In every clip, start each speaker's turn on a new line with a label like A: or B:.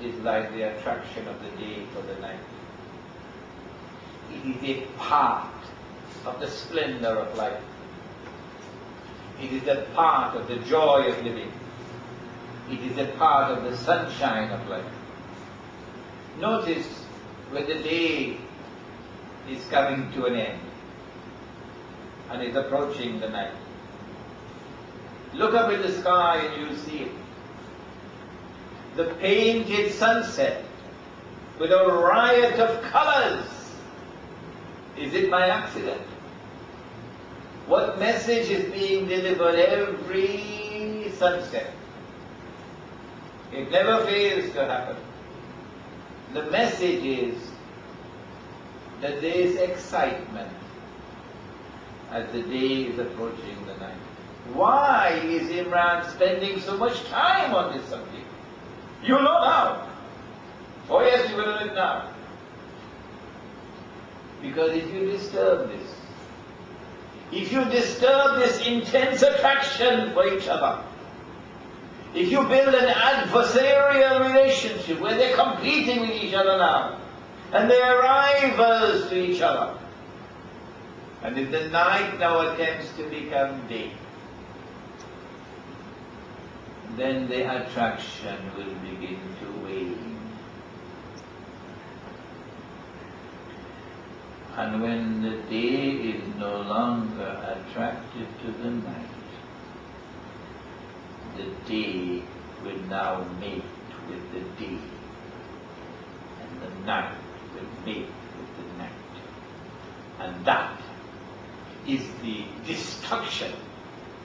A: is like the attraction of the day for the night. It is a part of the splendor of life. It is a part of the joy of living. It is a part of the sunshine of life. Notice when the day is coming to an end and is approaching the night. Look up in the sky and you'll see it. The painted sunset with a riot of colors. Is it by accident? What message is being delivered every sunset? It never fails to happen. The message is that there is excitement as the day is approaching the night. Why is Imran spending so much time on this subject? You know now. Oh yes, you will know it now. Because if you disturb this, if you disturb this intense attraction for each other, if you build an adversarial relationship where they're competing with each other now, and they're rivals to each other, and if the night now attempts to become day, then the attraction will begin to wane. And when the day is no longer attracted to the night, the day will now mate with the day, and the night will mate with the night. And that is the destruction,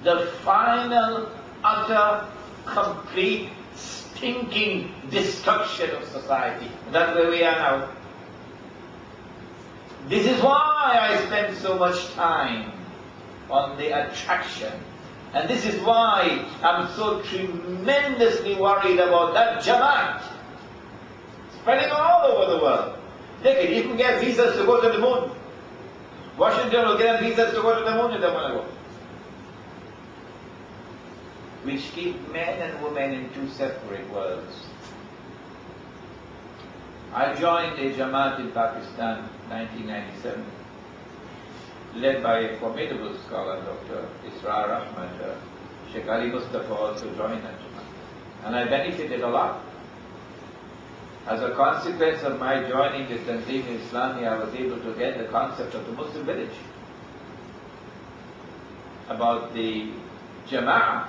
A: the final, utter, complete, stinking destruction of society. That's where we are now. This is why I spend so much time on the attraction. And this is why I'm so tremendously worried about that Jamaat spreading all over the world. They can even get visas to go to the moon. Washington will get visas to go to the moon if they want to go. Which keep men and women in two separate worlds. I joined a Jamaat in Pakistan in 1997, led by a formidable scholar, Dr. Israr Ahmad. Sheikh Ali Mustafa also joined that Jamaat. And I benefited a lot. As a consequence of my joining the Tanzim Islami, I was able to get the concept of the Muslim village, about the Jama'ah,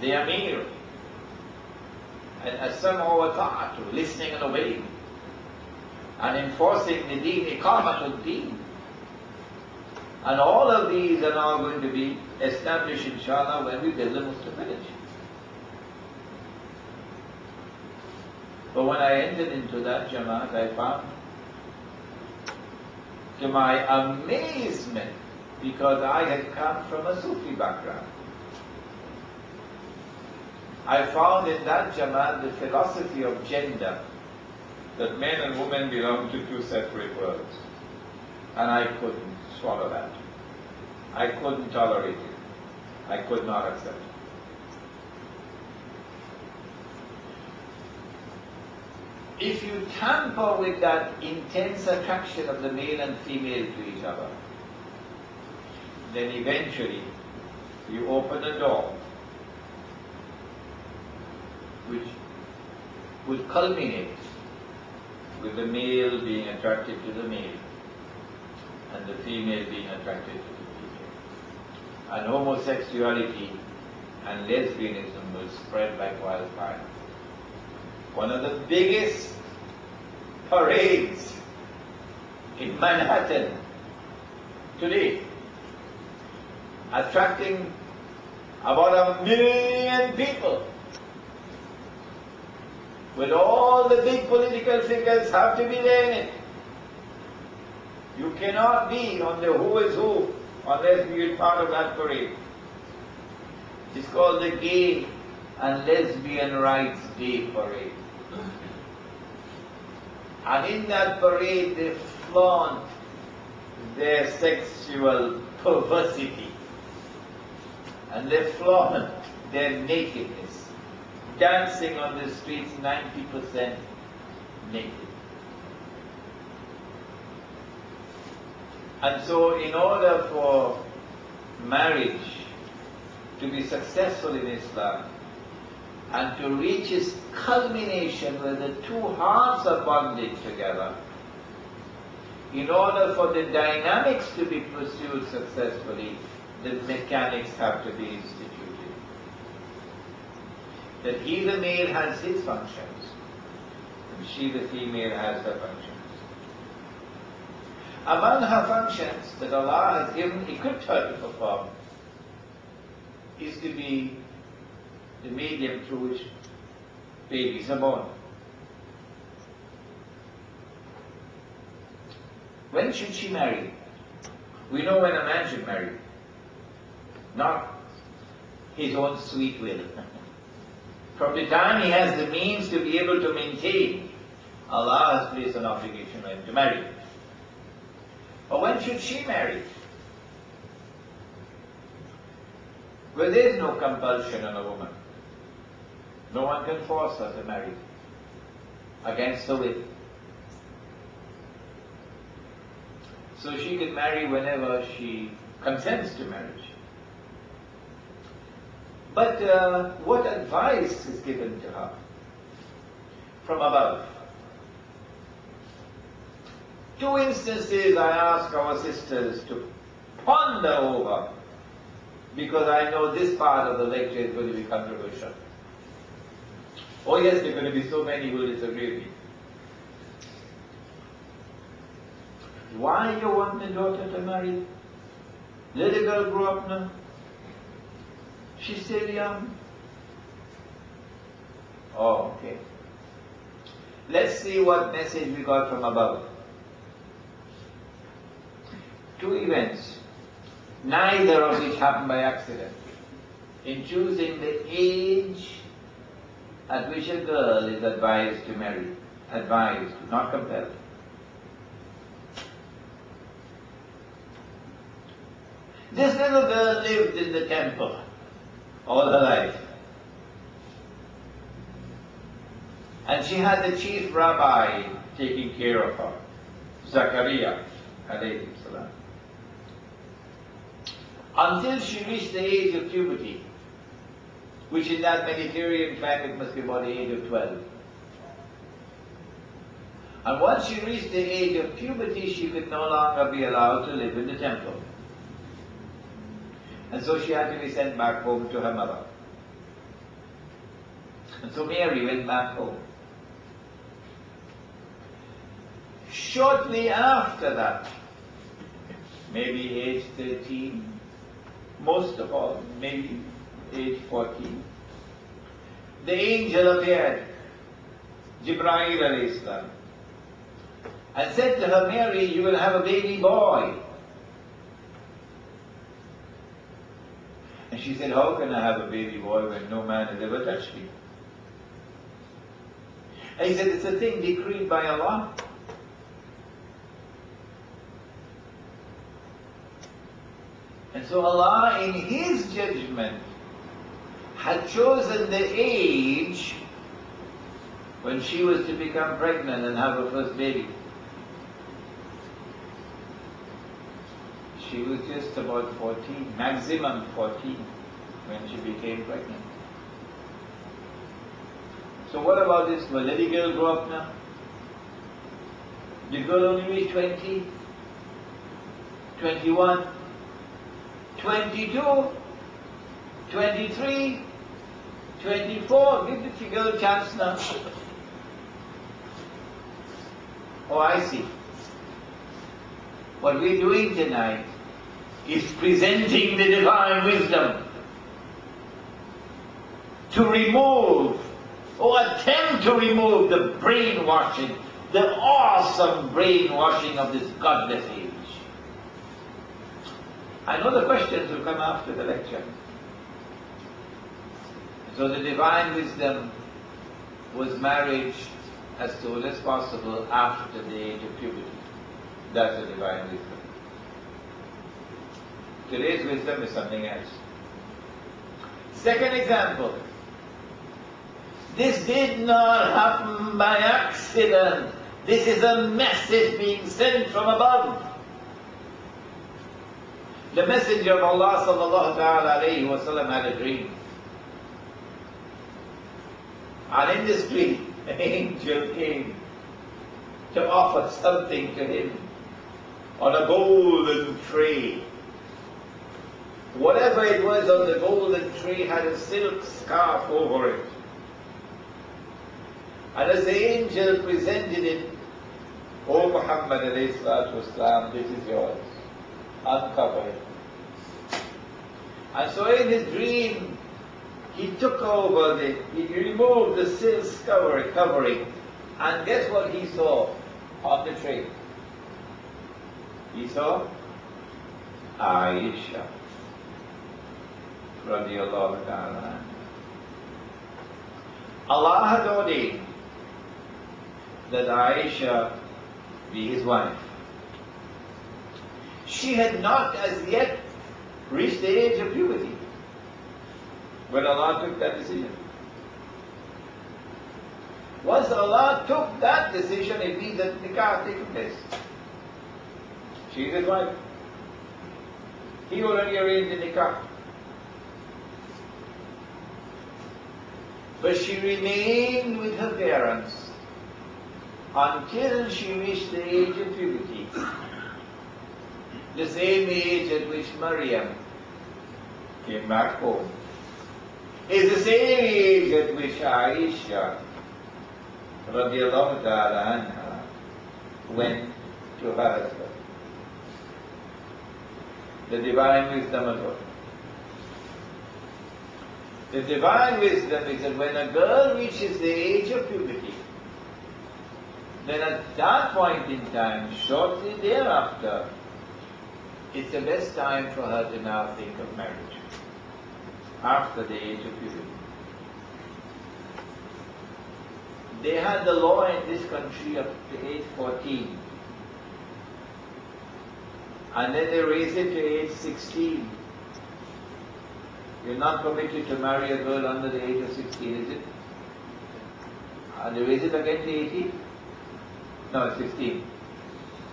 A: the Amir, and as-sam'u wa ta'atu, listening and obeying, and enforcing the deen, iqamatul deen. And all of these are now going to be established, inshallah, when we build a Muslim village. But when I entered into that Jamaat, I found, to my amazement, because I had come from a Sufi background, I found in that Jamaat the philosophy of gender, that men and women belong to two separate worlds. And I couldn't swallow that. I couldn't tolerate it. I could not accept it. If you tamper with that intense attraction of the male and female to each other, then eventually you open a door which would culminate with the male being attracted to the male and the female being attracted to the female. And homosexuality and lesbianism will spread like wildfire. One of the biggest parades in Manhattan today, attracting about 1 million people, with all the big political figures have to be there in it. You cannot be on the who is who unless you are part of that parade. It's called the Gay and Lesbian Rights Day Parade. And in that parade they flaunt their sexual perversity and they flaunt their nakedness. dancing on the streets 90% naked. And so in order for marriage to be successful in Islam and to reach its culmination where the two hearts are bonded together, in order for the dynamics to be pursued successfully, the mechanics have to be instituted. That he, the male, has his functions, and she, the female, has her functions. Among her functions that Allah has equipped her to perform is to be the medium through which babies are born. When should she marry? We know when a man should marry, not his own sweet will. From the time he has the means to be able to maintain, Allah has placed an obligation on him to marry. But when should she marry? Well, there is no compulsion on a woman. No one can force her to marry against her will. So she can marry whenever she consents to marriage. But what advice is given to her from above? Two instances I ask our sisters to ponder over, because I know this part of the lecture is going to be controversial. Oh yes, there are going to be so many who will disagree with me. Why you want the daughter to marry? Let the girl grow up now. She's still young. Oh, okay. Let's see what message we got from above. Two events, neither of which happened by accident. In choosing the age at which a girl is advised to marry, advised, not compelled. This little girl lived in the temple all her life. And she had the chief rabbi taking care of her, Zachariah, alayhi salam. Until she reached the age of puberty, which in that Mediterranean climate must be about the age of 12. And once she reached the age of puberty, she could no longer be allowed to live in the temple. And so she had to be sent back home to her mother. And so Mary went back home. Shortly after that, maybe age 13, most of all, maybe age 14, the angel appeared, Jibreel alayhi salam, and said to her, Mary, you will have a baby boy. And she said, how can I have a baby boy when no man has ever touched me? And he said, it's a thing decreed by Allah. And so Allah, in His judgment, had chosen the age when she was to become pregnant and have her first baby. She was just about 14, maximum 14, when she became pregnant. So what about this? Will let the girl grow up now? The girl only reached 20, 21, 22, 23, 24. Give the girl a chance now. Oh, I see. What we're doing tonight is presenting the divine wisdom to remove, or attempt to remove, the brainwashing, the awesome brainwashing of this godless age. I know the questions will come after the lecture. So the divine wisdom was marriage as soon as possible after the age of puberty. That's the divine wisdom. Today's wisdom is something else. Second example. This did not happen by accident. This is a message being sent from above. The Messenger of Allah sallallahu ta'ala alayhi wa sallam had a dream. And in this dream, an angel came to offer something to him on a golden tray. Whatever it was on the golden tray had a silk scarf over it. And as the angel presented it, "O Muhammad alayhi salatu wasalam, this is yours. Uncover it." And so in his dream, he took over he removed the silk covering, and guess what he saw on the tray? He saw Aisha radiallahu ta'ala. Allah had ordained that Aisha be his wife. She had not as yet reached the age of puberty when Allah took that decision. Once Allah took that decision, it means that nikah taken place. She is his wife. He already arranged the nikah. But she remained with her parents until she reached the age of puberty. The same age at which Maryam came back home is the same age at which Aisha radiallahu ta'ala anha went to her husband. The divine wisdom of God. The divine wisdom is that when a girl reaches the age of puberty, then at that point in time, shortly thereafter, it's the best time for her to now think of marriage, after the age of puberty. They had the law in this country up to age 14. And then they raised it to age 16. You're not permitted to marry a girl under the age of 16, is it? And they raised it again to 18? No, it's 16.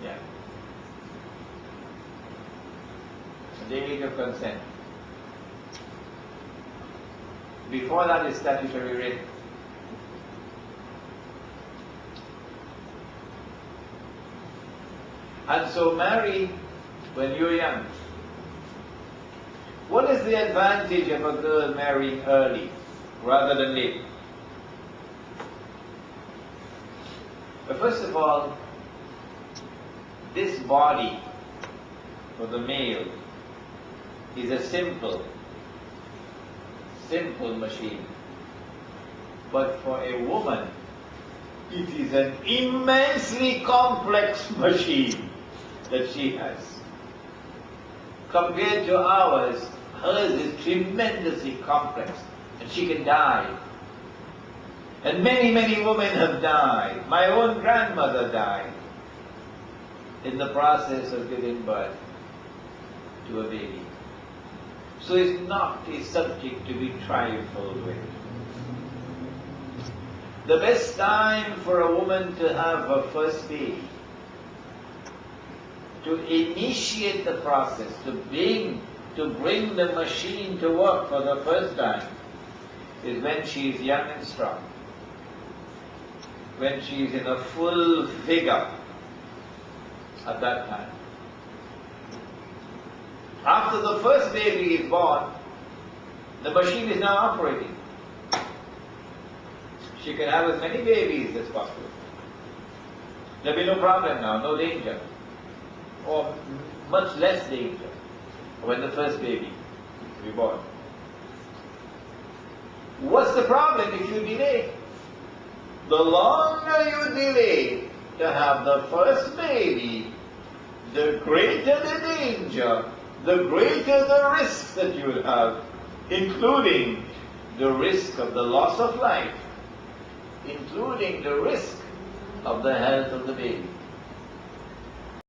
A: Yeah. The age of consent. Before that is statutory rape. And so marry when you're young. What is the advantage of a girl marrying early rather than late? But first of all, this body for the male is a simple machine. But for a woman, it is an immensely complex machine that she has. Compared to ours, hers is tremendously complex, and she can die. And many, many women have died. My own grandmother died in the process of giving birth to a baby. So it's not a subject to be trifled with. The best time for a woman to have her first baby, to initiate the process, to bring the machine to work for the first time, is when she is young and strong, when she is in a full vigor at that time. After the first baby is born, the machine is now operating. She can have as many babies as possible. There will be no problem now, no danger, or much less danger when the first baby is to be born. What's the problem if you delay? The longer you delay to have the first baby, the greater the danger, the greater the risk that you will have, including the risk of the loss of life, including the risk of the health of the baby.